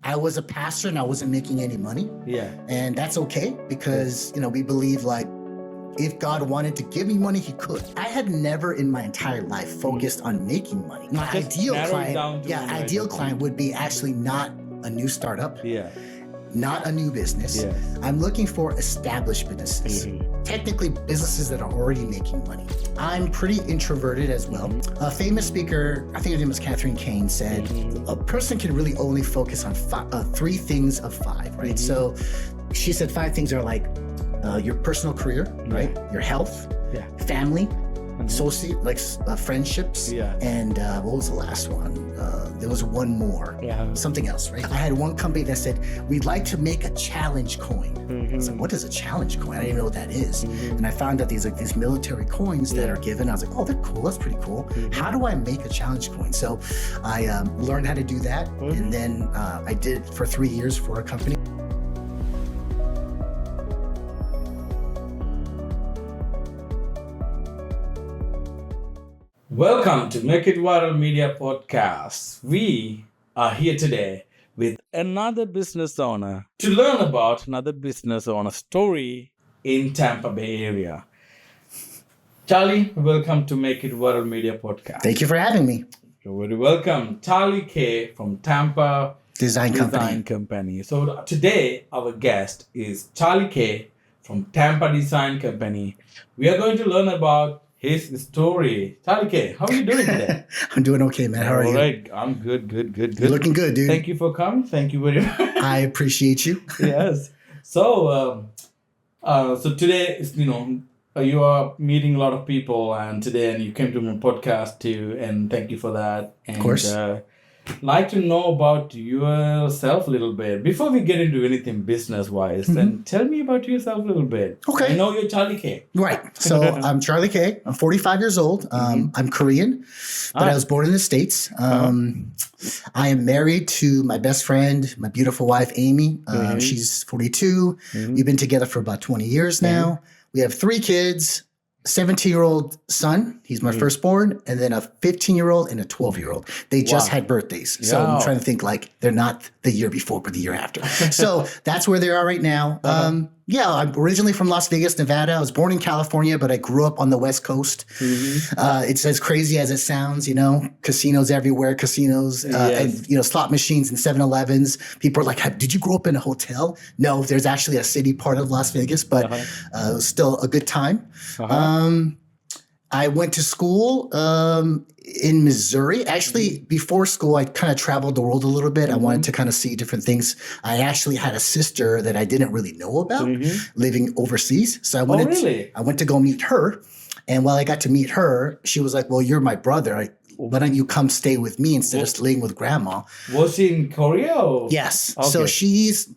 I was a pastor and I wasn't making any money. Yeah. And that's okay because, we believe like if God wanted to give me money, he could. I had never in my entire life focused on making money. My Just ideal narrow it down client, to ideal client would be actually not a new startup. Yeah. Not a new business. Yeah. I'm looking for established businesses. Technically, businesses that are already making money. I'm pretty introverted as well. A famous speaker, I think her name was Catherine Kae, said a person can really only focus on 3 things of 5, right? So she said 5 things are like your personal career, right? Your health, family, friendships, and what was the last one? There was one more, something else, right? I had one company that said, we'd like to make a challenge coin. I was like, what is a challenge coin? I didn't even know what that is. And I found out these military coins that are given. I was like, oh, they're cool. That's pretty cool. How do I make a challenge coin? So I learned how to do that. And then I did it for 3 years for a company. Welcome to Make It Viral Media Podcast. We are here today with another business owner to learn about another business owner story in Tampa Bay area. Charlie, welcome to Make It Viral Media Podcast. Thank you for having me. You're very welcome. Charlie Kae from Tampa Design Company. So today our guest is Charlie Kae from Tampa Design Company. We are going to learn about his story. Charlie Kae, how are you doing today? I'm doing okay, man. How are you? All right. I'm good. You're looking good, dude. Thank you for coming. Thank you very much. I appreciate you. Yes. So, so today is, you are meeting a lot of people, and you came to my podcast too, and thank you for that. And, of course. Like to know about yourself a little bit before we get into anything business-wise. Then tell me about yourself a little bit. Okay. I know you're Charlie Kae. Right. So I'm Charlie Kae. I'm 45 years old. I'm Korean, but I was born in the States. I am married to my best friend, my beautiful wife, Amy. She's 42. We've been together for about 20 years now. We have 3 kids. 17-year-old son, he's my firstborn, and then a 15-year-old and a 12-year-old. They just had birthdays. So I'm trying to think like they're not the year before, but the year after. So that's where they are right now. I'm originally from Las Vegas, Nevada. I was born in California, but I grew up on the West Coast. It's as crazy as it sounds, casinos everywhere, and, slot machines and 7-Elevens. People are like, did you grow up in a hotel? No, there's actually a city part of Las Vegas, but it was still a good time. I went to school in Missouri. Actually, before school, I kind of traveled the world a little bit. I wanted to kind of see different things. I actually had a sister that I didn't really know about living overseas. So I went to go meet her. And while I got to meet her, she was like, well, you're my brother. Why don't you come stay with me instead of staying with grandma? Was she in Korea? Or? Yes. Okay. So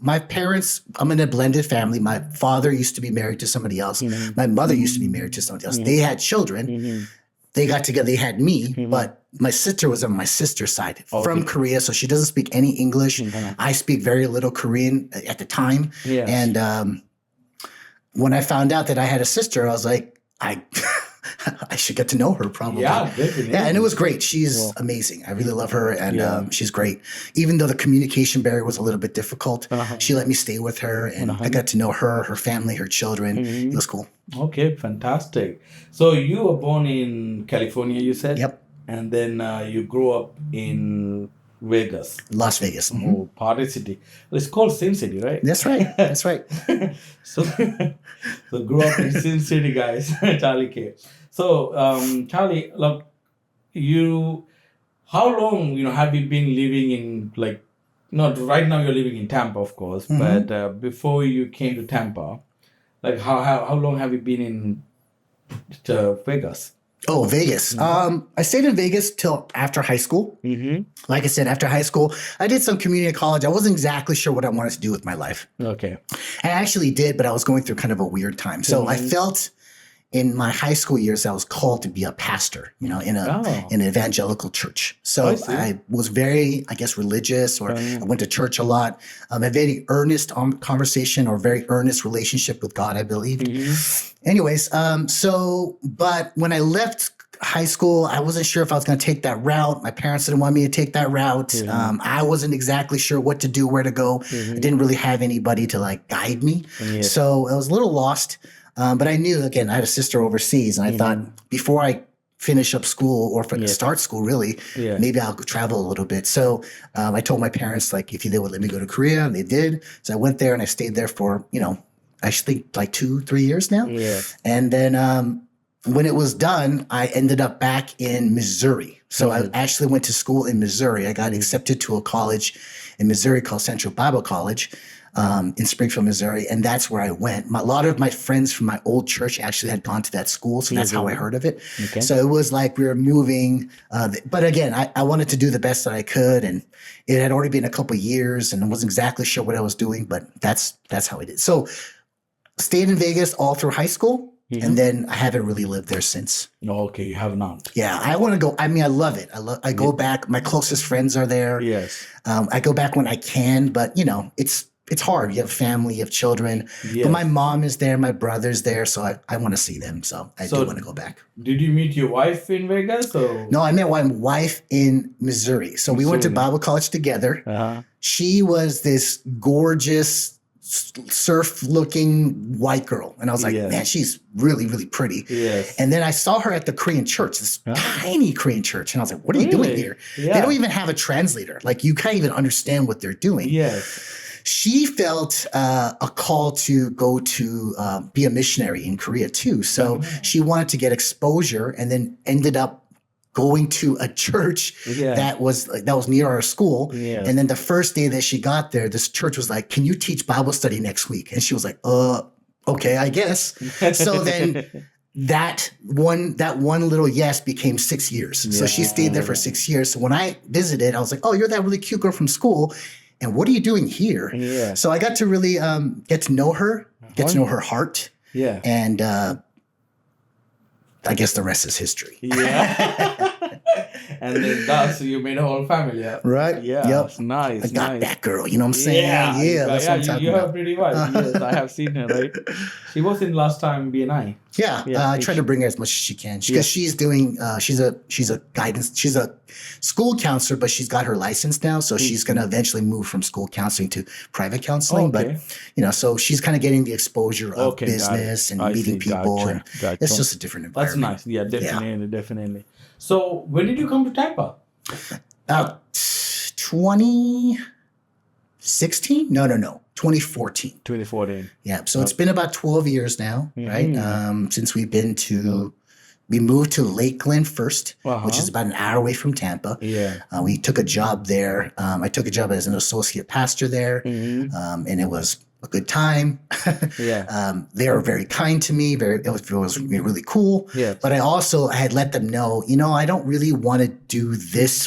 my parents, I'm in a blended family. My father used to be married to somebody else. My mother used to be married to somebody else. They had children. They got together. They had me, but my sister was on my sister's side from Korea. So she doesn't speak any English. I speak very little Korean at the time. Yes. And when I found out that I had a sister, I was like, I should get to know her probably. Yeah, definitely. Yeah, and it was great. She's amazing. I really love her, and she's great. Even though the communication barrier was a little bit difficult, she let me stay with her, and I got to know her, her family, her children. It was cool. Okay, fantastic. So you were born in California, you said? Yep. And then you grew up in Vegas. Las Vegas. Oh, party city. Well, it's called Sin City, right? That's right. That's right. So grew up in Sin City, guys. Charlie Kae. So, Charlie, look, how long, have you been living in, not right now you're living in Tampa, of course, but before you came to Tampa, how long have you been in Vegas? Oh, Vegas. I stayed in Vegas till after high school. Like I said, after high school, I did some community college. I wasn't exactly sure what I wanted to do with my life. Okay. I actually did, but I was going through kind of a weird time. So I felt in my high school years, I was called to be a pastor, in an evangelical church. So I was very, but I went to church a lot. A very earnest conversation or very earnest relationship with God, I believe. Anyways, but when I left high school, I wasn't sure if I was going to take that route. My parents didn't want me to take that route. I wasn't exactly sure what to do, where to go. I didn't really have anybody to like guide me. So I was a little lost. But I knew, again, I had a sister overseas, and I thought before I finish up school or start school, really, maybe I'll go travel a little bit. So I told my parents, like, if they would let me go to Korea, and they did. So I went there and I stayed there for, I think like 2-3 years now. And then when it was done, I ended up back in Missouri. So I actually went to school in Missouri. I got accepted to a college in Missouri called Central Bible College in Springfield, Missouri. And that's where I went. A lot of my friends from my old church actually had gone to that school. So that's how I heard of it. So it was like we were moving. But again, I wanted to do the best that I could. And it had already been a couple of years, and I wasn't exactly sure what I was doing, but that's how I did. So stayed in Vegas all through high school. And then I haven't really lived there since. Okay, you have not. Yeah, I want to go. I mean, I love it. I go back. My closest friends are there. I go back when I can, but it's hard. You have family, you have children. But my mom is there, my brother's there, so I want to see them. So I do want to go back. Did you meet your wife in Vegas? Or? No, I met my wife in Missouri. So we went to Bible college together. She was this gorgeous, surf-looking white girl. And I was like, man, she's really, really pretty. And then I saw her at the Korean church, this tiny Korean church. And I was like, what are you doing here? They don't even have a translator. Like, you can't even understand what they're doing. She felt a call to go to be a missionary in Korea too. So she wanted to get exposure, and then ended up going to a church that was near our school. And then the first day that she got there, this church was like, can you teach Bible study next week? And she was like, okay, I guess. So then that one little yes became 6 years. So she stayed there for 6 years. So when I visited, I was like, oh, you're that really cute girl from school. And what are you doing here? So I got to really get to know her, get to know her heart. And I guess the rest is history. And then that's you made a whole family. Right. Nice. I got that girl. You know what I'm saying? That's what I'm talking you about. have pretty wife. Yes, I have seen her. Right. She was in last time BNI. I try to bring her as much as she can because she's doing. She's a guidance. She's a school counselor, but she's got her license now, so she's going to eventually move from school counseling to private counseling. But so she's kind of getting the exposure of business and meeting people, and it's just a different environment. That's nice. Yeah, definitely. So when did you come to Tampa? 2016? No. 2014. 2014. Yeah. So it's been about 12 years now, right? Since we moved to Lakeland first, which is about an hour away from Tampa. We took a job there. I took a job as an associate pastor there, and it was a good time. They were very kind to me. It was really cool. But I had let them know, I don't really want to do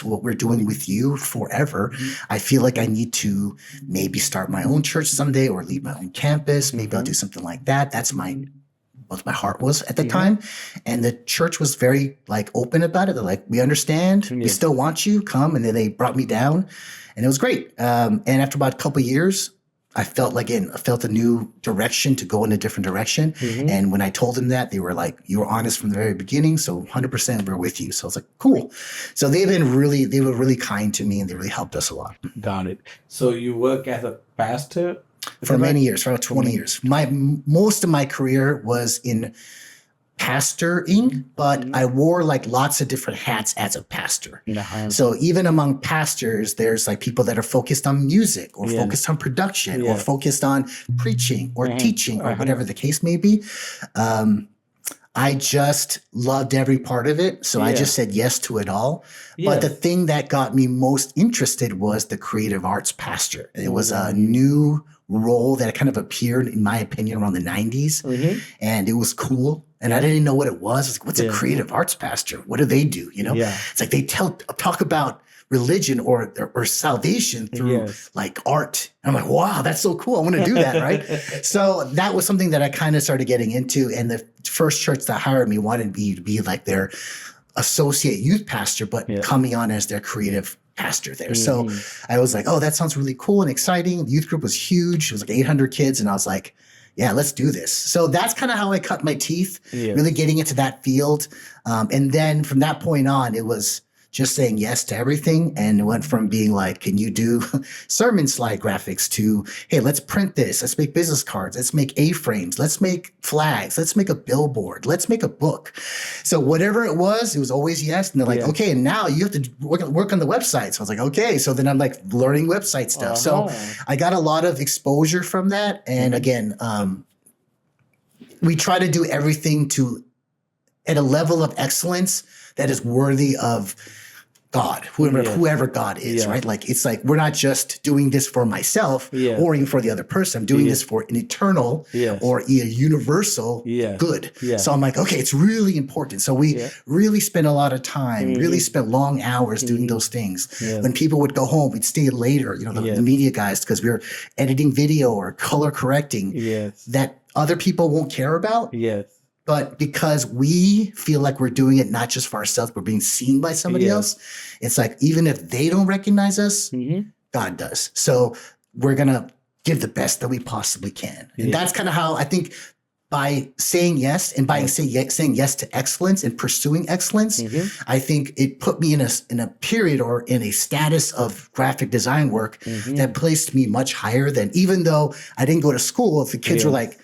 what we're doing with you forever. I feel like I need to maybe start my own church someday or lead my own campus. Maybe I'll do something like that. That's what my heart was at the time. And the church was very open about it. They're like, we understand. We still want you. Come. And then they brought me down, and it was great. And after about a couple of years, I felt a new direction to go in a different direction. And when I told them that, they were like, you were honest from the very beginning. So 100% we're with you. So I was like, cool. So they were really kind to me, and they really helped us a lot. Got it. So you work as a pastor? For many years, for about 20 years. Most of my career was in pastoring, but I wore lots of different hats as a pastor. So even among pastors, there's people that are focused on music or focused on production or focused on preaching or teaching or whatever the case may be. I just loved every part of it. So I just said yes to it all. But the thing that got me most interested was the creative arts pastor. It was a new role that kind of appeared, in my opinion, around the 90s. And it was cool. And I didn't know what it was. It's like, what's a creative arts pastor? What do they do? It's like they talk about religion or salvation through art. And I'm like, wow, that's so cool. I want to do that, right? So that was something that I kind of started getting into. And the first church that hired me wanted me to be their associate youth pastor, but coming on as their creative pastor there. So I was like, oh, that sounds really cool and exciting. The youth group was huge. It was 800 kids. And I was like, yeah, let's do this. So that's kind of how I cut my teeth, really getting into that field. And then from that point on, it was just saying yes to everything. And it went from being like, can you do sermon slide graphics to, hey, let's print this. Let's make business cards. Let's make A-frames. Let's make flags. Let's make a billboard. Let's make a book. So whatever it was always yes. And they're like, okay, and now you have to work on the website. So I was like, okay. So then I'm like learning website stuff. So I got a lot of exposure from that. And again, we try to do everything at a level of excellence that is worthy of God, whoever God is, right? Like, it's like, we're not just doing this for myself or even for the other person. I'm doing this for an eternal or a universal good. So I'm like, okay, it's really important. So we really spent a lot of time, really spent long hours doing those things. When people would go home, we'd stay later, the media guys, because we were editing video or color correcting that other people won't care about. But because we feel like we're doing it not just for ourselves, we're being seen by somebody else. It's like, even if they don't recognize us, God does. So we're going to give the best that we possibly can. And that's kind of how I think, by saying yes and by saying yes to excellence and pursuing excellence, I think it put me in a period or in a status of graphic design work that placed me much higher than, even though I didn't go to school, if the kids were like,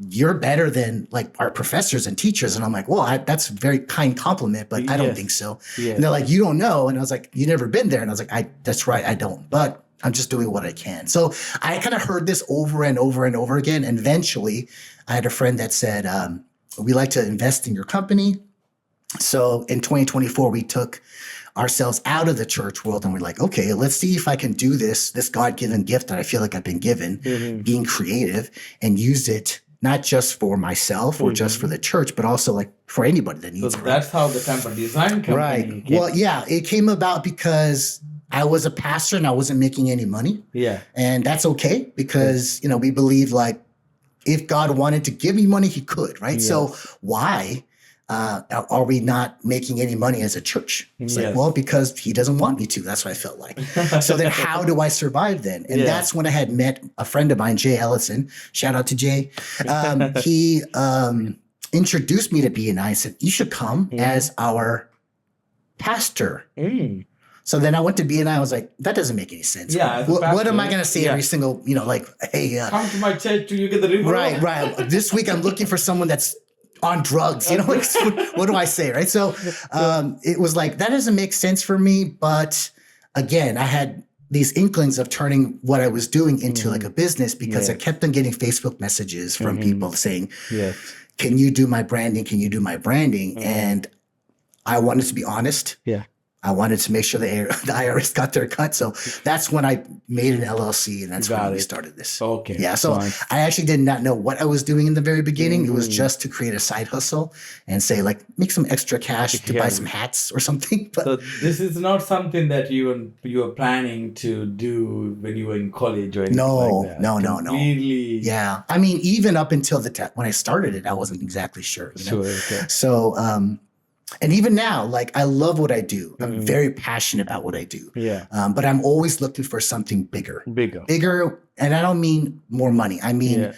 you're better than like our professors and teachers. And I'm like, well, that's a very kind compliment, but I don't think so. And they're like, you don't know. And I was like, you never been there. And I was like, that's right, I don't, but I'm just doing what I can. So I kind of heard this over and over and over again. And eventually I had a friend that said, we like to invest in your company. So in 2024, we took ourselves out of the church world and we're like, okay, let's see if I can do this God-given gift that I feel like I've been given, being creative, and use it not just for myself or just for the church, but also like for anybody that needs it. So that's how the Tampa Design Company came. Well, yeah, it came about because I was a pastor and I wasn't making any money. And that's okay, because, we believe like, if God wanted to give me money, he could, right? So why are we not making any money as a church? It's like, well, because he doesn't want me to. That's what I felt like. So then how do I survive then? And that's when I had met a friend of mine, Jay Ellison. Shout out to Jay. He introduced me to BNI and said, you should come as our pastor. So then I went to BNI. I was like, that doesn't make any sense. What am I going to say every single, like, hey. Come to my church till you get the referral. Right. This week I'm looking for someone that's on drugs, like, what do I say, right? So it was like, that doesn't make sense for me. But again, I had these inklings of turning what I was doing into like a business, because I kept on getting Facebook messages from people saying, can you do my branding? Can you do my branding? And I wanted to be honest. I wanted to make sure the IRS got their cut. So that's when I made an LLC, and that's when we started this. Okay. Yeah. So I actually did not know what I was doing in the very beginning. It was just to create a side hustle and say, like, make some extra cash to buy some hats or something. But so this is not something that you were planning to do when you were in college or anything like that. No. Really? Yeah. I mean, even up until when I started it, I wasn't exactly sure. Okay. So, and even now, like, I love what I do. I'm very passionate about what I do. But I'm always looking for something bigger. And I don't mean more money. I mean,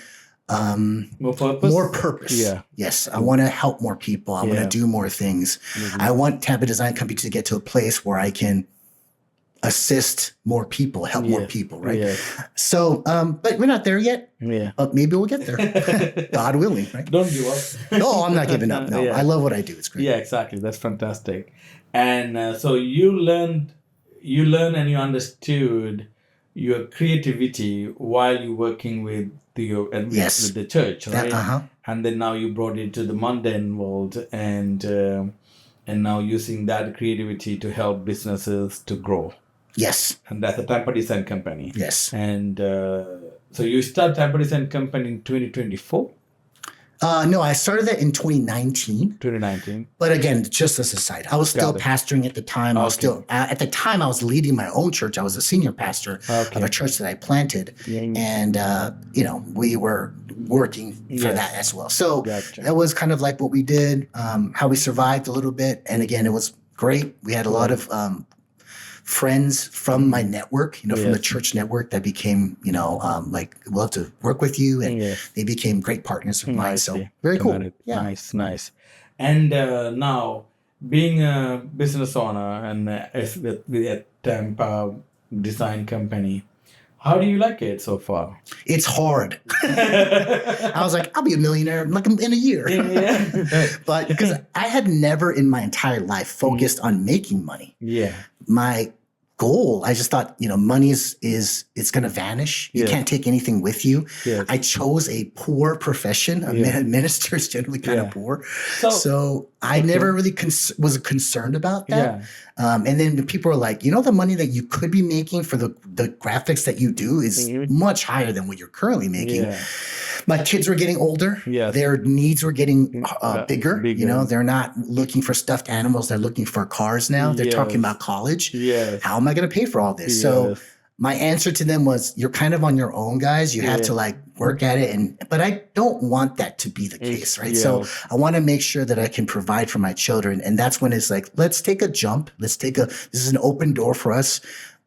more purpose. Yes. I want to help more people. I want to do more things. I want Tampa Design Company to get to a place where I can assist more people, help more people, right? So, but we're not there yet. But maybe we'll get there. God willing, right? Don't give up. No, I'm not giving up. No, I love what I do. It's great. Yeah, exactly. That's fantastic. And so you learned and you understood your creativity while you're working with with the church, right? And then now you brought it to the mundane world, and now using that creativity to help businesses to grow. Yes. And that's the Tampa Design Company. Yes. And so you started Tampa Design Company in 2024? No, I started that in 2019. 2019. But again, just as a side, I was still pastoring at the time. I was still, at the time, I was leading my own church. I was a senior pastor of a church that I planted. And, we were working for that as well. So that was kind of like what we did, how we survived a little bit. And again, it was great. We had a lot of friends from my network, from the church network that became, like, love to work with you. And they became great partners of mine. So very cool. Yeah. Nice. And now, being a business owner and with a Tampa Design Company, how do you like it so far? It's hard. I was like, I'll be a millionaire like in a year. But because I had never in my entire life focused on making money. Yeah. My goal, I just thought, money it's going to vanish. You can't take anything with you. Yes. I chose a poor profession. A minister is generally kind of poor. So I never really was concerned about that. Yeah. And then people are like, the money that you could be making for the graphics that you do is much higher than what you're currently making. Yeah. My kids were getting older. Yes. Their needs were getting bigger. They're not looking for stuffed animals. They're looking for cars now. They're talking about college. Yes. How am I going to pay for all this? Yes. So my answer to them was, you're kind of on your own, guys. You have to work at it. But I don't want that to be the case, right? So I want to make sure that I can provide for my children. And that's when it's like, let's take a jump. This is an open door for us.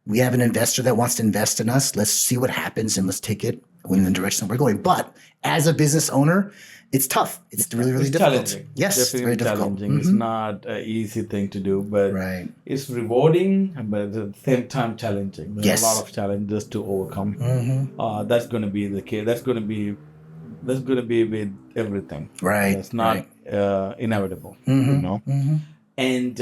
We have an investor that wants to invest in us. Let's see what happens and let's take it in the direction that we're going. But as a business owner, it's tough. It's really, really difficult. Challenging. Yes, definitely it's very difficult. Challenging. Mm-hmm. It's not an easy thing to do, but it's rewarding, but at the same time challenging. There's a lot of challenges to overcome. Mm-hmm. That's going to be the case. That's going to be with everything. Right. It's not inevitable. Mm-hmm. And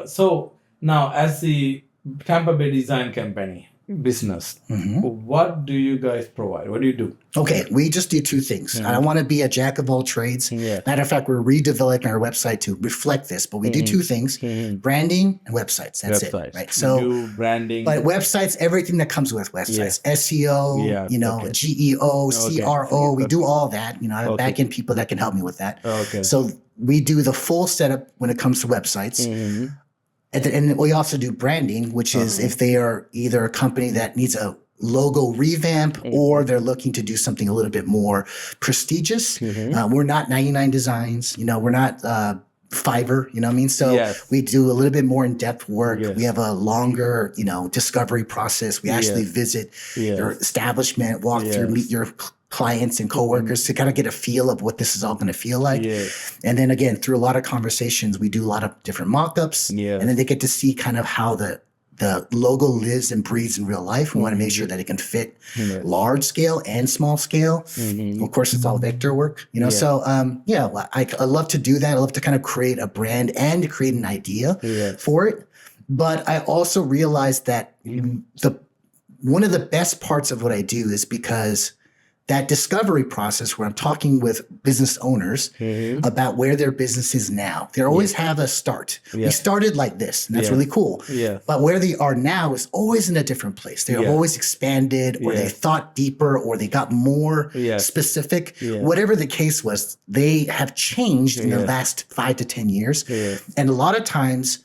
so now, as the Tampa Bay Design Company business, what do you guys provide? What do you do? Okay, we just do two things. I don't want to be a jack of all trades. Matter of fact, we're redeveloping our website to reflect this, but we do two things, branding and websites. That's it, right? So do branding. But websites, everything that comes with websites, SEO, GEO, CRO, we do all that. I have back-end people that can help me with that. Okay. So we do the full setup when it comes to websites. And we also do branding, which is if they are either a company that needs a logo revamp or they're looking to do something a little bit more prestigious. We're not 99 Designs. We're not Fiverr. You know what I mean? So we do a little bit more in-depth work. We have a longer, discovery process. We actually visit your establishment, walk through, meet your clients and coworkers to kind of get a feel of what this is all going to feel like. And then again, through a lot of conversations, we do a lot of different mock-ups. And then they get to see kind of how the logo lives and breathes in real life. We want to make sure that it can fit large scale and small scale. Of course, it's all vector work, So, I love to do that. I love to kind of create a brand and create an idea for it. But I also realized that one of the best parts of what I do is because that discovery process where I'm talking with business owners about where their business is now. They always have a start. We started like this, and that's really cool. But where they are now is always in a different place. They're always expanded, or they thought deeper, or they got more specific. Whatever the case was, they have changed in the last 5 to 10 years. And a lot of times,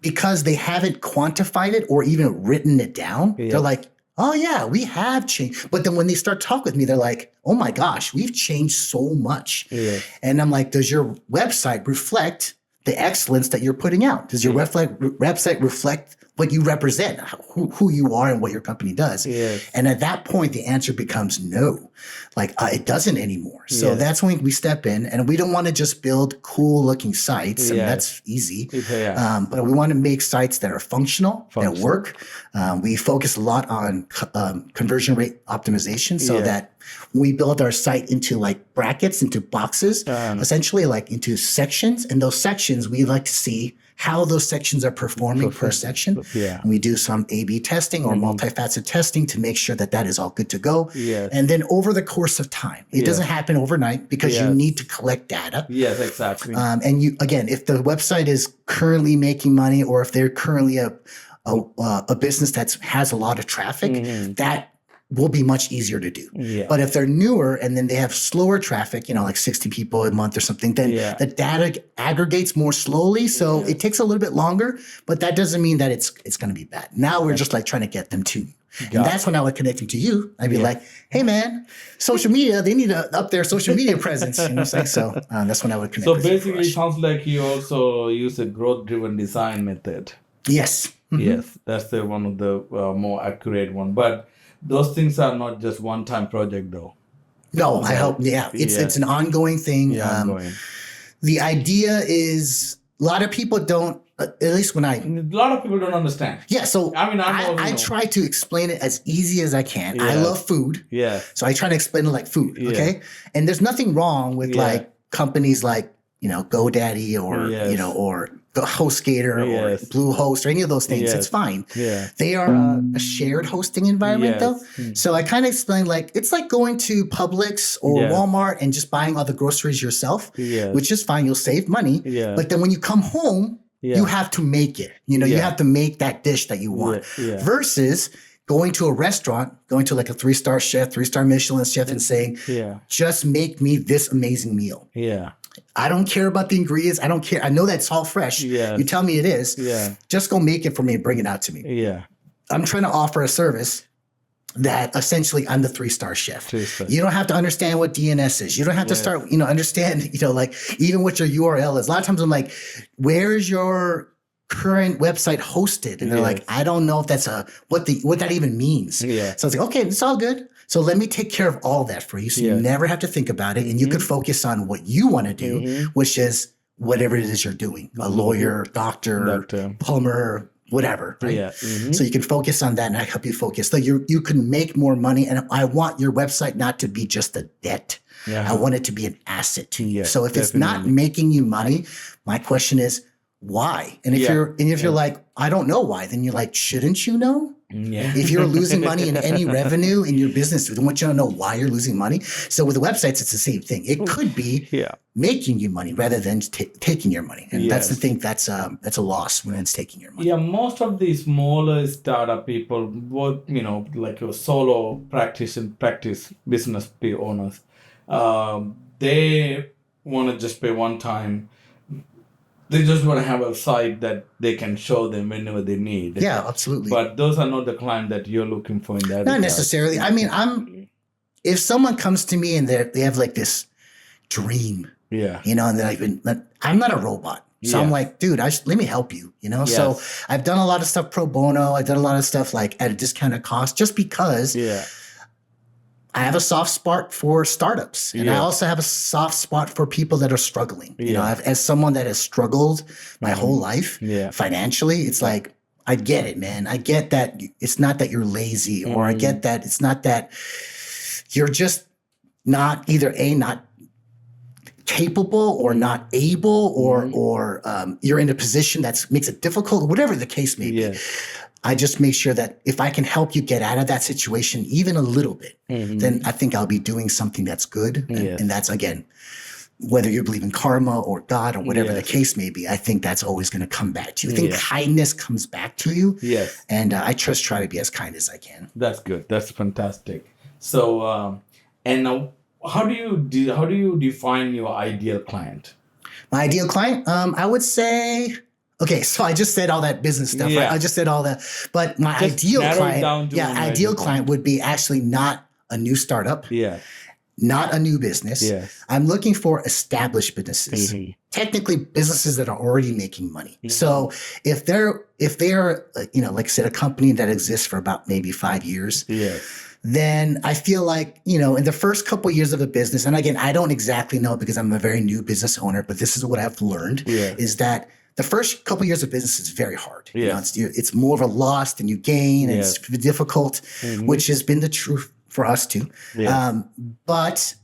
because they haven't quantified it or even written it down, they're like, oh yeah, we have changed. But then when they start talking with me, they're like, oh my gosh, we've changed so much. And I'm like, does your website reflect the excellence that you're putting out? Does your website reflect what you represent, who you are and what your company does? And at that point, the answer becomes no. It doesn't anymore. So that's when we step in, and we don't want to just build cool looking sites. I mean, that's easy. But we want to make sites that are functional, that work. We focus a lot on conversion rate optimization so that we build our site into brackets, into boxes, essentially into sections. And those sections, we like to see how those sections are performing per section. And we do some A/B testing or multifaceted testing to make sure that is all good to go. And then over the course of time, it doesn't happen overnight because you need to collect data. Yes, exactly. And you, again, if the website is currently making money, or if they're currently a business that has a lot of traffic, that will be much easier to do. But if they're newer and then they have slower traffic, like 60 people a month or something, then the data aggregates more slowly. So it takes a little bit longer, but that doesn't mean that it's going to be bad. Now we're just trying to get them to. And that's when I would connect to you. I'd be like, hey man, social media, they need to up their social media presence. So that's when I would connect. So basically it sounds like you also use a growth-driven design method. Yes. Yes, that's the one of the more accurate one. But those things are not just one-time project, though. No, I hope. Yeah, it's an ongoing thing. Yeah, ongoing. The idea is a lot of people don't. At least when a lot of people don't understand. Yeah, so I mean, I try to explain it as easy as I can. Yeah. I love food. Yeah. So I try to explain it like food. Yeah. Okay. And there's nothing wrong with like companies like, GoDaddy or, or HostGator or Bluehost or any of those things. Yes. It's fine. Yeah. They are a shared hosting environment though. So I kind of explain like, it's like going to Publix or Walmart and just buying all the groceries yourself, which is fine. You'll save money. Yeah. But then when you come home, you have to make it. You have to make that dish that you want. Versus going to a restaurant, going to like a 3-star chef, 3-star Michelin chef and saying, just make me this amazing meal. Yeah. I don't care about the ingredients. I don't care. I know that's all fresh. Yeah. You tell me it is. Yeah. Just go make it for me and bring it out to me. Yeah. I'm trying to offer a service that essentially I'm the 3-star chef. You don't have to understand what DNS is. You don't have to start, understand, like even what your URL is. A lot of times I'm like, where is your current website hosted? And they're like, I don't know if that's what that even means. Yeah. So I was like, okay, it's all good. So let me take care of all that for you. So you never have to think about it. And you could focus on what you want to do, which is whatever it is you're doing, a lawyer, doctor, plumber, whatever. Right? Yeah. So you can focus on that and I help you focus. So you can make more money. And I want your website not to be just a debt. Yeah. I want it to be an asset to you. So if it's not making you money, my question is, why? And if you're like, I don't know why, then you're like, shouldn't you know? Yeah. If you're losing money in any revenue in your business, we want you to know why you're losing money. So with the websites, it's the same thing. It could be making you money rather than taking your money. And that's the thing that's a loss when it's taking your money. Yeah, most of the smaller startup people, like a solo practice business owners, they want to just pay one time. They just want to have a site that they can show them whenever they need. Yeah, absolutely. But those are not the client that you're looking for in that. Not necessarily. I mean, if someone comes to me and they have like this dream, and they're like, I'm not a robot. So I'm like, dude, let me help you, So I've done a lot of stuff pro bono. I've done a lot of stuff like at a discounted cost just because I have a soft spot for startups, and I also have a soft spot for people that are struggling. As someone that has struggled my whole life financially, it's like, I get it, man. I get that it's not that you're lazy, or I get that it's not that you're just not not capable or not able, or you're in a position that makes it difficult, whatever the case may be. I just make sure that if I can help you get out of that situation even a little bit, then I think I'll be doing something that's good. And that's, again, whether you believe in karma or God or whatever the case may be, I think that's always going to come back to you. I think kindness comes back to you. Yes. And I just try to be as kind as I can. That's good. That's fantastic. So, and now how do you define your ideal client? My ideal client, I would say... Okay, so I just said all that business stuff, right? I just said all that. But my ideal client would be actually not a new startup, not a new business. I'm looking for established businesses, technically businesses that are already making money. So if they're like I said, a company that exists for about maybe 5 years, then I feel like, in the first couple of years of a business, and again, I don't exactly know because I'm a very new business owner, but this is what I've learned is that the first couple of years of business is very hard. It's more of a loss than you gain. And it's difficult, which has been the truth for us too. But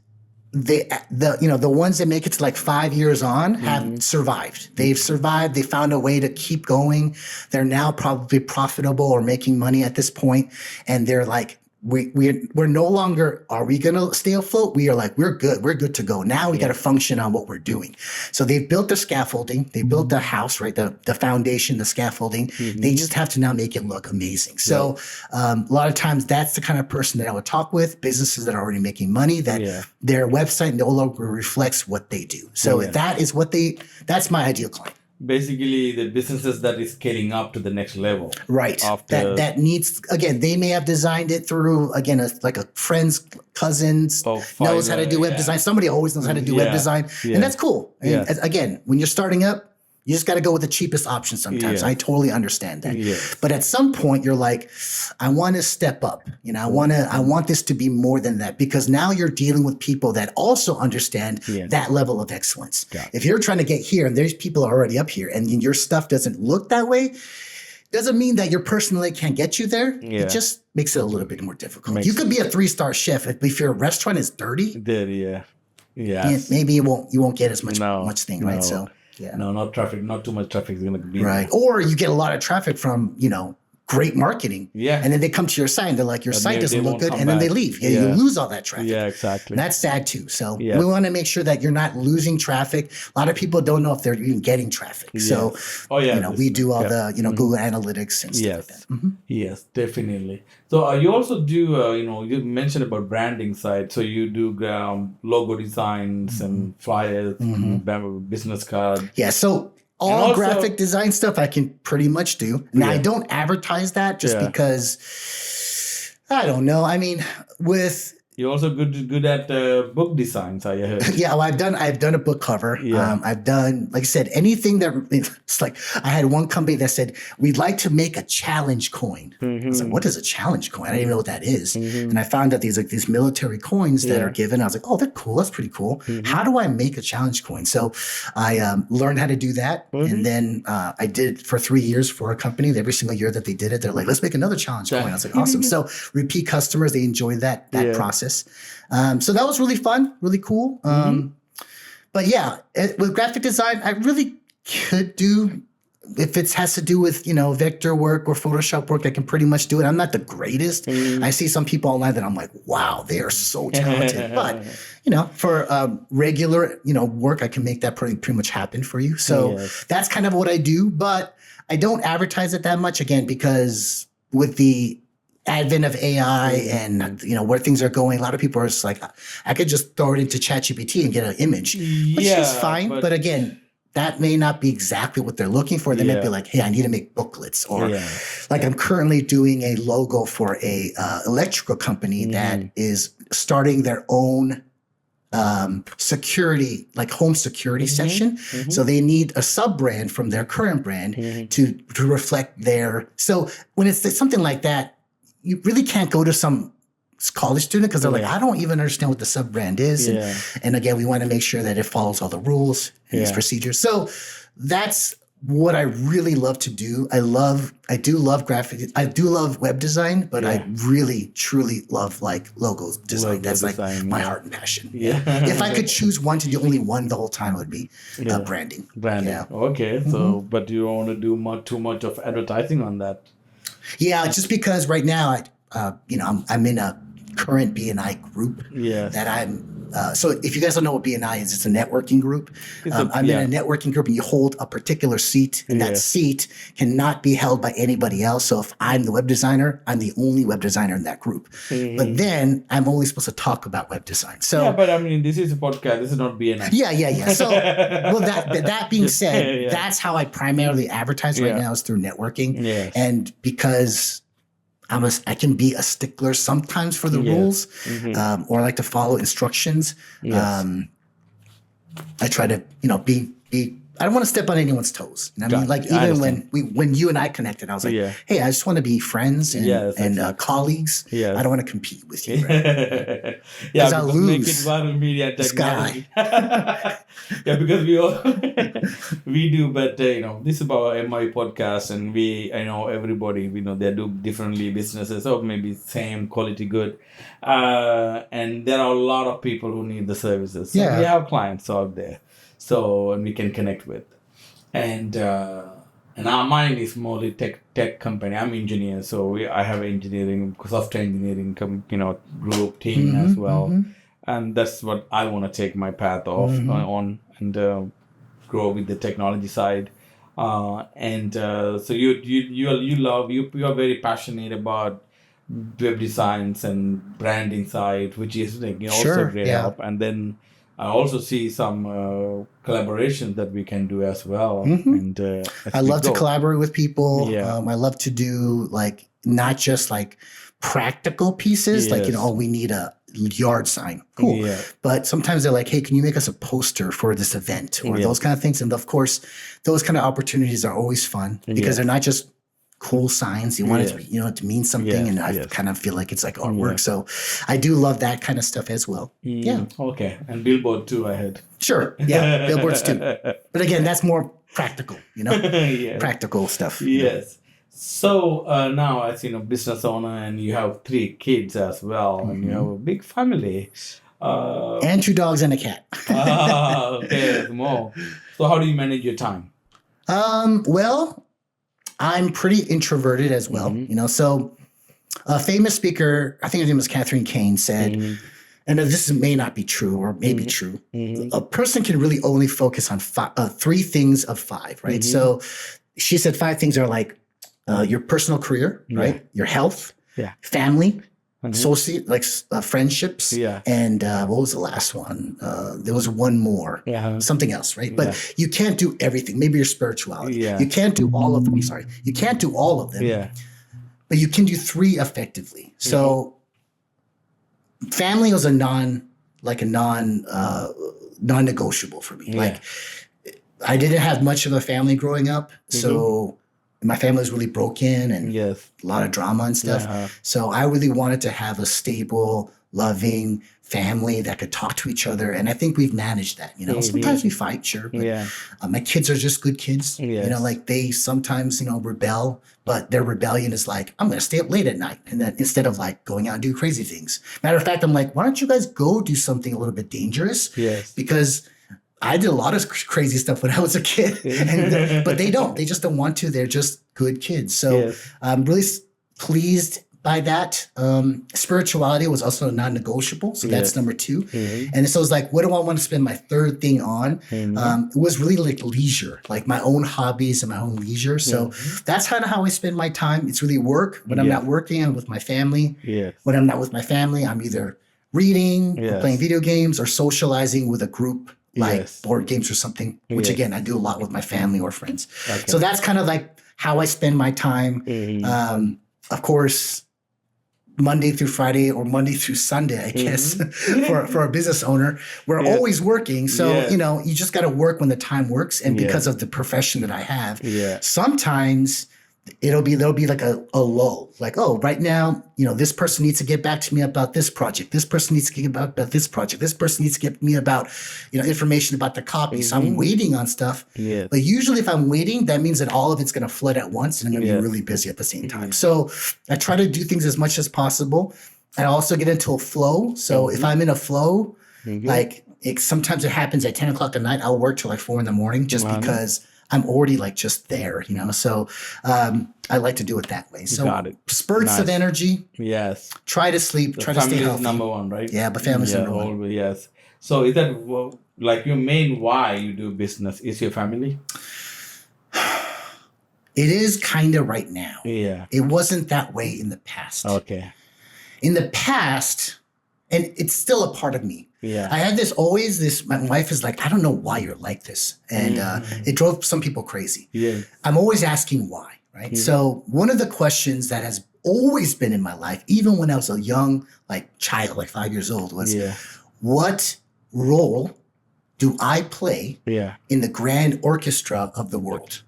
the ones that make it to like 5 years on have survived. They've survived. They found a way to keep going. They're now probably profitable or making money at this point, and they're like, we're no longer, are we going to stay afloat? We are like, we're good. We're good to go. Now we got to function on what we're doing. So they've built the scaffolding. They built the house, right? The foundation, the scaffolding. They just have to now make it look amazing. So a lot of times that's the kind of person that I would talk with, businesses that are already making money, that their website no longer reflects what they do. So that is that's my ideal client. Basically, the businesses that is scaling up to the next level. Right. That needs, again, they may have designed it through, again, like a friend's cousin's knows how to do web design. Somebody always knows how to do web design. And that's cool. And again, when you're starting up, You just got to go with the cheapest option sometimes. Yeah. I totally understand that. Yeah. But at some point you're like, I want to step up. I want this to be more than that, because now you're dealing with people that also understand that level of excellence. Yeah. If you're trying to get here and there's people already up here and your stuff doesn't look that way, doesn't mean that your personality can't get you there. Yeah. It just makes it a little bit more difficult. You could be a 3-star chef if your restaurant is dirty. Yeah. Maybe you won't get as much thing, right? So not traffic, not too much traffic is going to be right. Or you get a lot of traffic from great marketing. Yeah. And then they come to your site and they're like, your site doesn't look good. And then they leave. Yeah. You lose all that traffic. Yeah, exactly. And that's sad too. So we want to make sure that you're not losing traffic. A lot of people don't know if they're even getting traffic. Yes. So, we do all the, Google Analytics and stuff like that. Mm-hmm. Yes, definitely. So you also do, you mentioned about branding side. So you do logo designs and flyers, business cards. Yeah. So all graphic design stuff I can pretty much do. Now, I don't advertise that just because, I don't know. I mean, you're also good at book designs, I heard. Yeah, well, I've done a book cover. Yeah. I've done, like I said, anything that it's like, I had one company that said, we'd like to make a challenge coin. I was like, what is a challenge coin? I didn't even know what that is. And I found out these military coins that are given. I was like, oh, they're cool. That's pretty cool. How do I make a challenge coin? So I learned how to do that. And then I did it for 3 years for a company. Every single year that they did it, they're like, let's make another challenge coin. I was like, awesome. So repeat customers, they enjoy that process. So that was really fun, really cool. But yeah, with graphic design, I really could do, if it has to do with, vector work or Photoshop work, I can pretty much do it. I'm not the greatest. I see some people online that I'm like, wow, they are so talented. But, for regular, work, I can make that pretty much happen for you. So that's kind of what I do. But I don't advertise it that much, again, because with the advent of AI and, where things are going, a lot of people are just like, I could just throw it into ChatGPT and get an image, which is fine. But again, that may not be exactly what they're looking for. They might be like, hey, I need to make booklets. Or like I'm currently doing a logo for a electrical company that is starting their own security, like home security section. So they need a sub brand from their current brand to reflect their. So when it's something like that, you really can't go to some college student because they're like, I don't even understand what the sub brand is. And again, we want to make sure that it follows all the rules and these procedures. So that's what I really love to do. I do love web design, but I really, truly love like logos design. That's like my heart and passion. If I could choose one to do only one the whole time, it would be branding. Okay. So, but you don't want to do too much of advertising on that. Yeah, just because right now, I'm in a current BNI group that I'm. So if you guys don't know what BNI is, it's a networking group. I'm in a networking group, and you hold a particular seat, and that seat cannot be held by anybody else. So if I'm the web designer, I'm the only web designer in that group. But then I'm only supposed to talk about web design. So but I mean, this is a podcast. This is not BNI. Yeah. So, well, that being said, that's how I primarily advertise right now is through networking, and because I can be a stickler sometimes for the rules, or I like to follow instructions. I try to, be. I don't want to step on anyone's toes. I mean, like even when you and I connected, I was like, hey, I just want to be friends and colleagues. I don't want to compete with you. Right? Because I'll lose. Make it viral media technology. Because we do, but this is about MIV podcast, and I know everybody, they do differently businesses or maybe same quality good, and there are a lot of people who need the services. So we have clients out there. So, and we can connect with. And our mine is mostly tech company. I'm engineer, so I have software engineering, group team as well. And that's what I want to take my path on and grow with the technology side. So you are very passionate about web designs and branding side, which is also great help. And then I also see some collaborations that we can do as well. And I love to collaborate with people. I love to do like not just like practical pieces, like we need a yard sign. Cool. Yeah. But sometimes they're like, hey, can you make us a poster for this event or those kind of things? And of course, those kind of opportunities are always fun because they're not just cool signs. You want it to, to mean something. And I kind of feel like it's like artwork. So I do love that kind of stuff as well. Yeah. Okay. And billboard too, I heard. Sure. Yeah. Billboards too. But again, that's more practical, practical stuff. Yes. So now, as business owner, and you have 3 kids as well, and you have a big family. And 2 dogs and a cat. Okay, more. So how do you manage your time? Well, I'm pretty introverted as well. So a famous speaker, I think her name was Catherine Kane, said, and this may not be true or may be true, a person can really only focus on 3 things of 5, right? So she said 5 things are like your personal career, right? Your health, family, friendships, and what was the last one? There was one more, something else, right? But you can't do everything. Maybe your spirituality. You can't do all of them. Sorry, you can't do all of them. But you can do 3 effectively. So family was a non-negotiable for me. Like I didn't have much of a family growing up, so my family was really broken and a lot of drama and stuff. So I really wanted to have a stable, loving family that could talk to each other. And I think we've managed that. Sometimes we fight, sure. But, my kids are just good kids. Like they sometimes, rebel, but their rebellion is like, I'm going to stay up late at night. And then instead of like going out and do crazy things. Matter of fact, I'm like, why don't you guys go do something a little bit dangerous? Because I did a lot of crazy stuff when I was a kid, but they don't. They just don't want to. They're just good kids. So I'm really pleased by that. Spirituality was also non-negotiable. So that's number 2. And so it's like, what do I want to spend my 3rd thing on? It was really like leisure, like my own hobbies and my own leisure. So that's kind of how I spend my time. It's really work. When I'm not working, I'm with my family. When I'm not with my family, I'm either reading or playing video games or socializing with a group. Like board games or something, which again, I do a lot with my family or friends. So that's kind of like how I spend my time. Of course, Monday through Friday or Monday through Sunday, I guess, for a business owner, we're always working. So, you just got to work when the time works. And because of the profession that I have, sometimes there'll be like a lull, like, oh, right now, this person needs to get back to me about this project. This person needs to get about this project. This person needs to get me about, information about the copy. So I'm waiting on stuff. But usually if I'm waiting, that means that all of it's going to flood at once and I'm going to be really busy at the same time. So I try to do things as much as possible. I also get into a flow. So if I'm in a flow, like sometimes it happens at 10 o'clock at night, I'll work till like 4 a.m. just because I'm already like just there, So I like to do it that way. So spurts of energy. Try to sleep. Try to stay healthy. Number 1, right? Yeah, but family's number 1. Always, So is that like your main why you do business is your family? It is kind of right now. It wasn't that way in the past. In the past, and it's still a part of me. I had my wife is like, I don't know why you're like this. And it drove some people crazy. I'm always asking why, right? So one of the questions that has always been in my life, even when I was a young child, like 5 years old, was what role do I play in the grand orchestra of the world?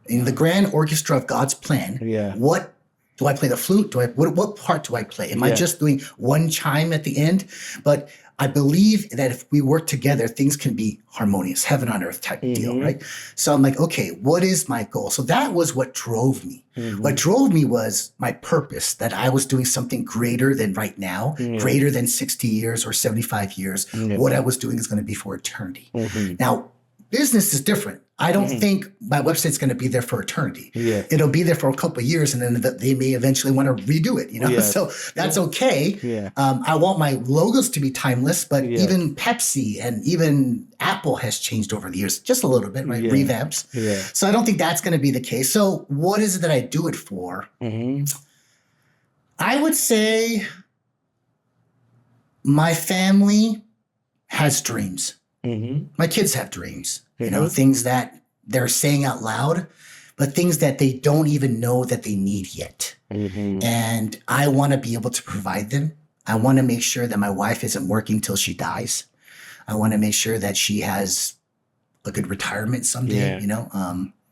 In the grand orchestra of God's plan, what do I play the flute? What part do I play? Am I just doing one chime at the end? But I believe that if we work together, things can be harmonious, heaven on earth type deal, right? So I'm like, okay, what is my goal? So that was what drove me. What drove me was my purpose, that I was doing something greater than right now, greater than 60 years or 75 years. What I was doing is going to be for eternity. Now, business is different. I don't think my website's going to be there for eternity. It'll be there for a couple of years, and then they may eventually want to redo it. So that's okay. I want my logos to be timeless, but even Pepsi and even Apple has changed over the years, just a little bit, right? Revamps. So I don't think that's going to be the case. So what is it that I do it for? I would say my family has dreams. My kids have dreams, things that they're saying out loud, but things that they don't even know that they need yet. And I want to be able to provide them. I want to make sure that my wife isn't working till she dies. I want to make sure that she has a good retirement someday.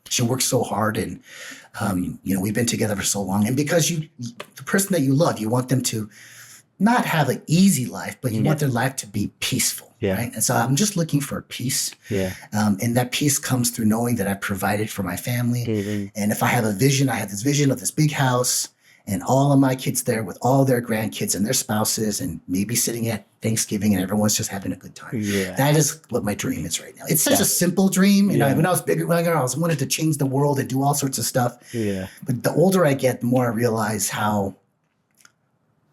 She works so hard, and we've been together for so long. And because the person that you love, you want them to not have an easy life, but you want their life to be peaceful. Yeah. Right. And so I'm just looking for peace. Yeah. And that peace comes through knowing that I provided for my family. Mm-hmm. And if I have a vision, I have this vision of this big house and all of my kids there with all their grandkids and their spouses, and maybe sitting at Thanksgiving and everyone's just having a good time. Yeah. That is what my dream is right now. It's such a simple dream. When I was bigger, when I wanted to change the world and do all sorts of stuff. Yeah. But the older I get, the more I realize how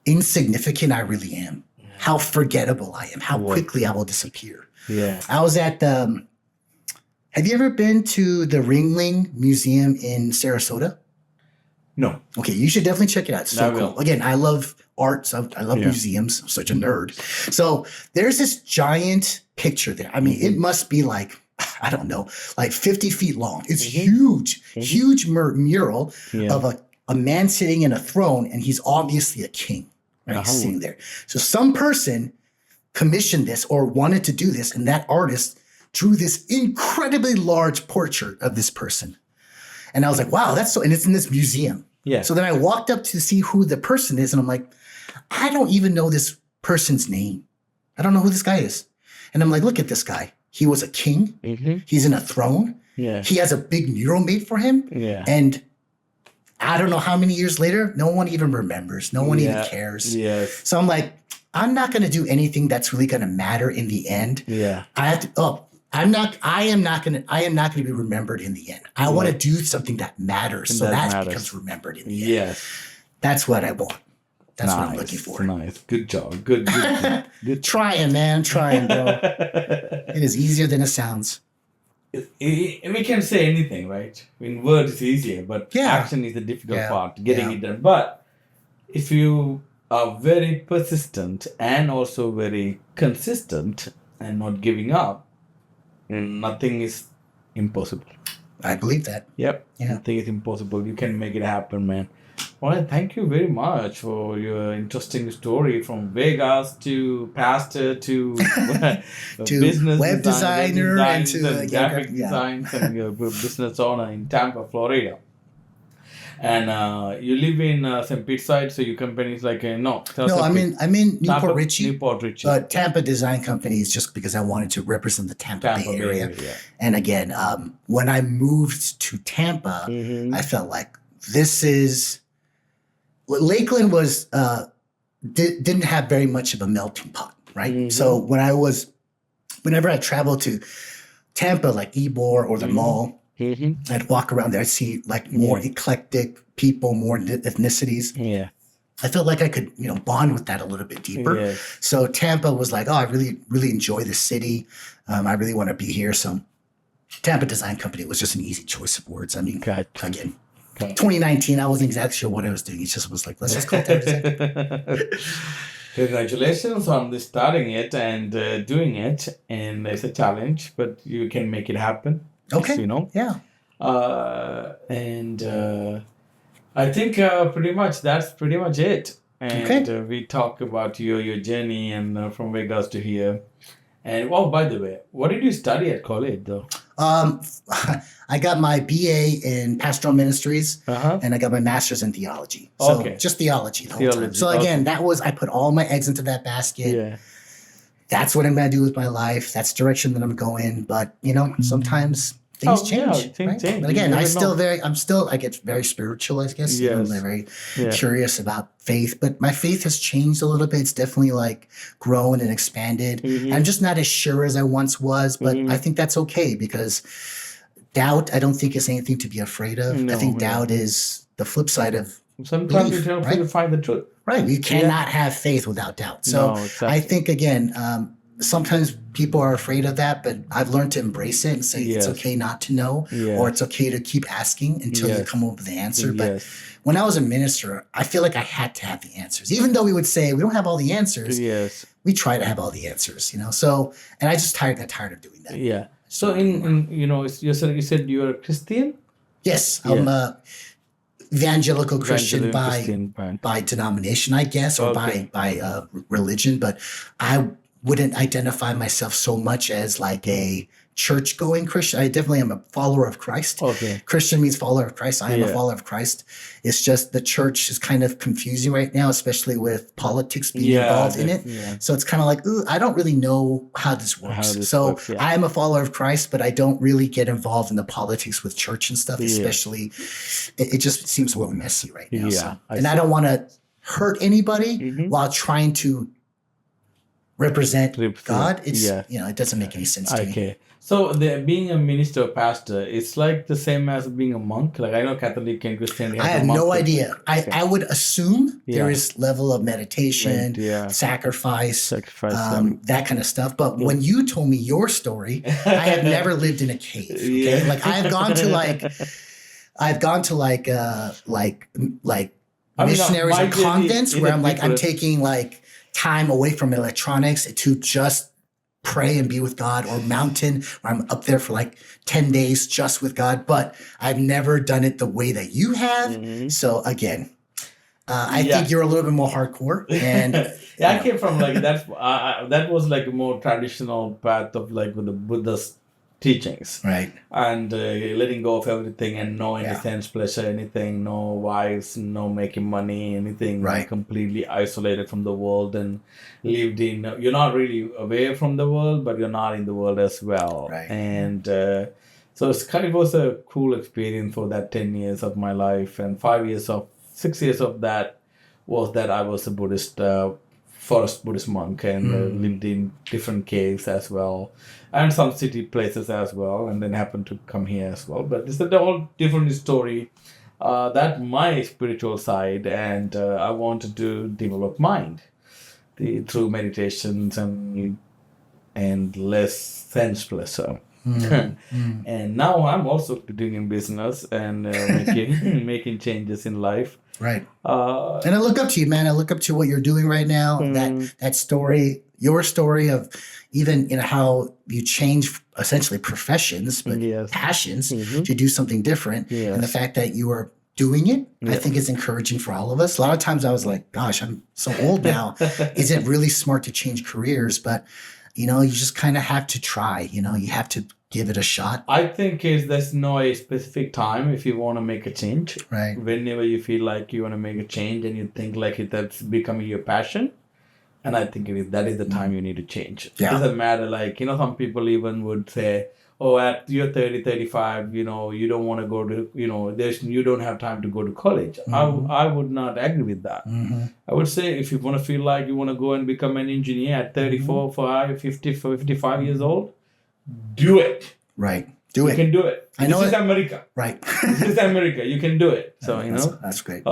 insignificant I really am, how forgettable I am, how quickly I will disappear. Yeah. I was at have you ever been to the Ringling Museum in Sarasota? No. Okay, you should definitely check it out. It's so cool. Again, I love art, so I love museums. I'm such a nerd. So there's this giant picture there. I mean, it must be like, I don't know, like 50 feet long. It's huge, huge mural of a man sitting in a throne, and he's obviously a king, right? He's sitting there. So some person commissioned this or wanted to do this, and that artist drew this incredibly large portrait of this person. And I was like, wow, that's so, and it's in this museum. Yeah. So then I walked up to see who the person is, and I'm like, I don't even know this person's name. I don't know who this guy is. And I'm like, look at this guy. He was a king. Mm-hmm. He's in a throne. Yeah. He has a big mural made for him. Yeah. And I don't know how many years later, no one even remembers. No one even cares. Yes. So I'm like, I'm not going to do anything that's really going to matter in the end. Yeah. I am not going to be remembered in the end. I want to do something that matters. So that becomes remembered in the end. Yes. That's what I want. That's what I'm looking for. Nice. Good job. Good. Trying, man. Trying, bro. It is easier than it sounds. We can say anything, right? In words, it's easier, but action is the difficult part, getting it done. But if you are very persistent and also very consistent and not giving up, nothing is impossible. I believe that. Yep. Yeah. Nothing is impossible. You can make it happen, man. Well, thank you very much for your interesting story from Vegas to pastor to to business web designer and to graphic design and your business owner in Tampa, Florida. And you live in St. Pete side, so your company is like no. I'm in Newport Richie. Newport Richie. But Tampa Design Company is just because I wanted to represent the Tampa Bay area. And again, when I moved to Tampa, I felt like this is Lakeland was didn't have very much of a melting pot, right? So whenever I traveled to Tampa, like Ybor or the mall. I'd walk around there. I'd see like more eclectic people, more ethnicities. Yeah. I felt like I could, bond with that a little bit deeper. Yeah. So Tampa was like, oh, I really, really enjoy this city. I really want to be here. So Tampa Design Company was just an easy choice of words. I mean, again, 2019, I wasn't exactly sure what I was doing. It just was like, let's just call Tampa Design. Congratulations on starting it and doing it. And it's a challenge, but you can make it happen. Okay. Yeah. And I think that's pretty much it. And we talk about your journey and from Vegas to here. And by the way, what did you study at college though? I got my BA in pastoral ministries and I got my master's in theology. So just theology the whole time. So again, I put all my eggs into that basket. Yeah. That's what I'm going to do with my life. That's the direction that I'm going. But, sometimes things change. Things change. But again, I get very spiritual, I guess. Yes. I'm very curious about faith. But my faith has changed a little bit. It's definitely like grown and expanded. I'm just not as sure as I once was. But I think that's okay because doubt, I don't think is anything to be afraid of. I think doubt is the flip side of sometimes you don't really find the truth. Right. You cannot have faith without doubt. So I think, again, sometimes people are afraid of that, but I've learned to embrace it and say it's okay not to know or it's okay to keep asking until you come up with the answer. But when I was a minister, I feel like I had to have the answers. Even though we would say we don't have all the answers, we try to have all the answers, So, and I just got tired of doing that. Yeah. So you said you are a Christian? Yes. evangelical Christian Christian, by denomination, I guess, or by religion, but I wouldn't identify myself so much as like a church-going Christian. I definitely am a follower of Christ. Okay. Christian means follower of Christ. I am a follower of Christ. It's just the church is kind of confusing right now, especially with politics being involved in it. Yeah. So it's kind of like, ooh, I don't really know how this works. I am a follower of Christ, but I don't really get involved in the politics with church and stuff, especially. It just seems a little messy right now. Yeah, I don't want to hurt anybody while trying to represent God. It's it doesn't make any sense to me. So being a minister or pastor, it's like the same as being a monk. Like I know Catholic and Christianity. I have no idea. I would assume there is level of meditation, sacrifice, that kind of stuff. But when you told me your story, I have never lived in a cave. Okay, like I've gone to missionaries and convents where I'm taking like time away from electronics to just pray and be with God, or mountain where I'm up there for like 10 days just with God. But I've never done it the way that you have. So again, I think you're a little bit more hardcore. And I came from like that was like a more traditional path of like with the Buddha's teachings, right? And letting go of everything and no any sense pleasure, anything, no wives, no making money, anything, right? Completely isolated from the world and lived in. You're not really away from the world, but you're not in the world as well, right? And so it was a cool experience for that 10 years of my life, and 6 years of that was that I was a Buddhist. Forest Buddhist monk, and lived in different caves as well, and some city places as well, and then happened to come here as well. But it's a whole different story. That my spiritual side, and I wanted to develop mind through meditations and less sense pleasure. And now I'm also doing in business and making changes in life. Right. And I look up to you, man. I look up to what you're doing right now. That story, your story of even how you change essentially professions, but passions to do something different. And the fact that you are doing it, I think is encouraging for all of us. A lot of times I was like, gosh, I'm so old now. Is it really smart to change careers? But, you just kind of have to try. You have to give it a shot. I think there's no specific time if you want to make a change. Right. Whenever you feel like you want to make a change and you think like that's becoming your passion, and I think that is the time you need to change. Yeah. It doesn't matter. Like, some people even would say, oh, at you're 30, 35, you don't want to go to, you don't have time to go to college. I would not agree with that. I would say if you want to feel like you want to go and become an engineer at 34, 55 years old, do it. Right. Do it. You can do it. This is America. Right. This is America. You can do it. So, That's great.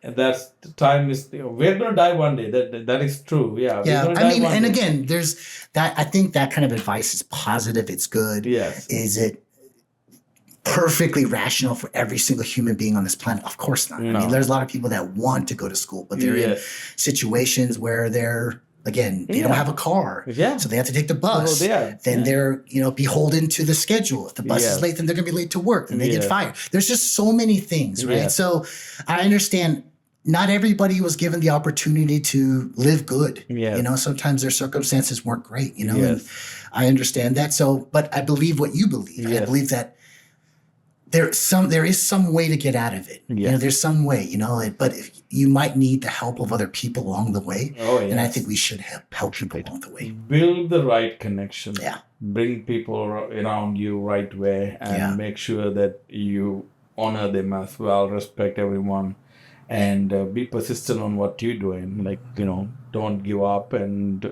That's the time is, we're going to die one day. That is true. Yeah. I mean, and again, there's that, I think that kind of advice is positive. It's good. Yes. Is it perfectly rational for every single human being on this planet? Of course not. No. I mean, there's a lot of people that want to go to school, but they're in situations where they don't have a car. Yeah. So they have to take the bus. They're, beholden to the schedule. If the bus is late, then they're going to be late to work. Then they get fired. There's just so many things, right? So I understand not everybody was given the opportunity to live good. Sometimes their circumstances weren't great, and I understand that. So, but I believe what you believe. I believe that there is some way to get out of it. There's some way, but if you might need the help of other people along the way. And I think we should help people along the way. Build the right connection. Yeah. Bring people around you right way, and make sure that you honor them as well, respect everyone, and be persistent on what you're doing. Like, don't give up and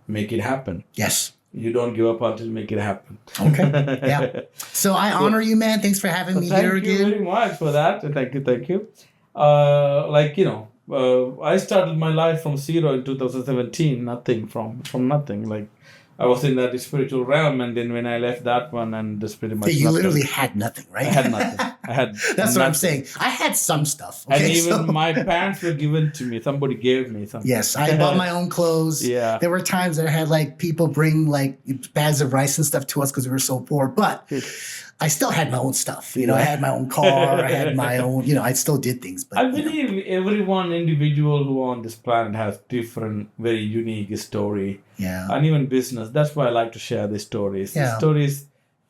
make it happen. Yes. You don't give up until you make it happen. Okay. Yeah. So I honor you, man. Thanks for having me here again. Thank you very much for that. Thank you. I started my life from zero in 2017. Nothing from nothing. Like, I was in that spiritual realm, and then when I left that one, and just pretty much. So you literally had nothing, right? I had nothing. I had That's what I'm nothing. saying. I had some stuff. And Okay, even so- my pants were given to me. Somebody gave me something. Yes, I bought my own clothes. Yeah. There were times that I had like people bring like bags of rice and stuff to us because we were so poor, but I still had my own stuff. You know, I had my own car, I had my own, you know, I still did things. But I you know. believe every one individual who on this planet has different, very unique story. Yeah. And even business. That's why I like to share these stories. Yeah. Stories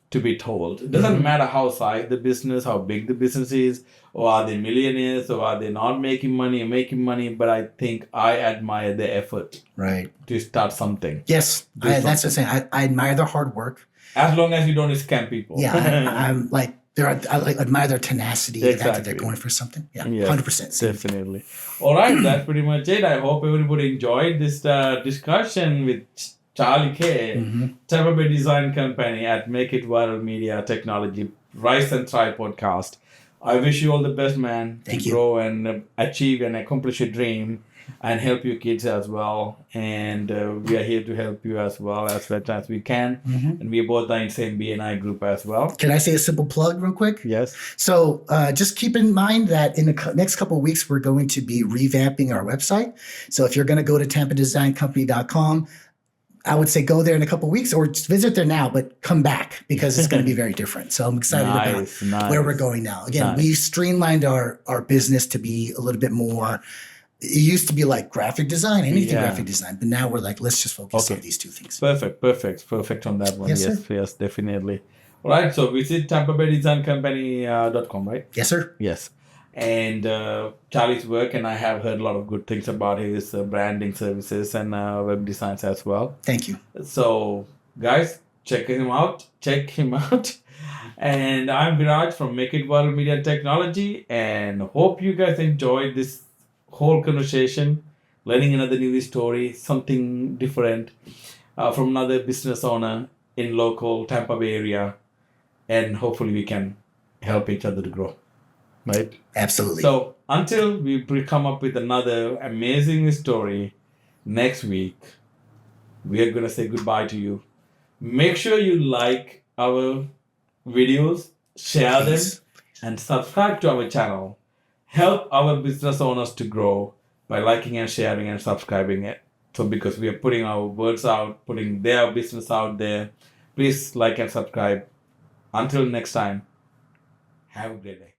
to be told. It doesn't matter how size the business, how big the business is, or are they millionaires, or are they not making money or making money. But I think I admire the effort Right. to start something. Yes. That's what I'm saying. I admire their hard work. As long as you don't scam people. Yeah. I'm like, I like admire their tenacity. The fact that Exactly. they're going for something. Yeah. Yes, 100%. Same. Definitely. All right. That's pretty much it. I hope everybody enjoyed this discussion with Charlie Kae, Tampa Bay Design Company at Make It Viral Media Technology, Rise and Thrive Podcast. I wish you all the best, man. Thank to you. grow and achieve and accomplish your dream and help your kids as well. And we are here to help you as well as much as we can. And we both are in the same BNI group as well. Can I say a simple plug real quick? Yes. So just keep in mind that in the next couple of weeks, we're going to be revamping our website. So if you're going to go to tampadesigncompany.com, I would say go there in a couple of weeks or just visit there now, but come back because it's going to be very different. So I'm excited about where we're going now. Again, we streamlined our business to be a little bit more. It used to be like graphic design, anything graphic design, but now we're like, let's just focus on these two things. Perfect on that one. Yes, sir. Yes, definitely. All right, so visit TampaBayDesignCompany.com, right? Yes, sir. Yes. And Charlie's work, and I have heard a lot of good things about his branding services and web designs as well. Thank you. So, guys, check him out. And I'm Viraj from Make It Viral Media Technology, and hope you guys enjoyed this whole conversation, learning another new story, something different from another business owner in local Tampa Bay area, and hopefully we can help each other to grow. Right? Absolutely. So until we come up with another amazing story next week, we are going to say goodbye to you. Make sure you like our videos, share them, and subscribe to our channel. Help our business owners to grow by liking and sharing and subscribing it. So because we are putting our words out, putting their business out there, please like and subscribe. Until next time, have a great day.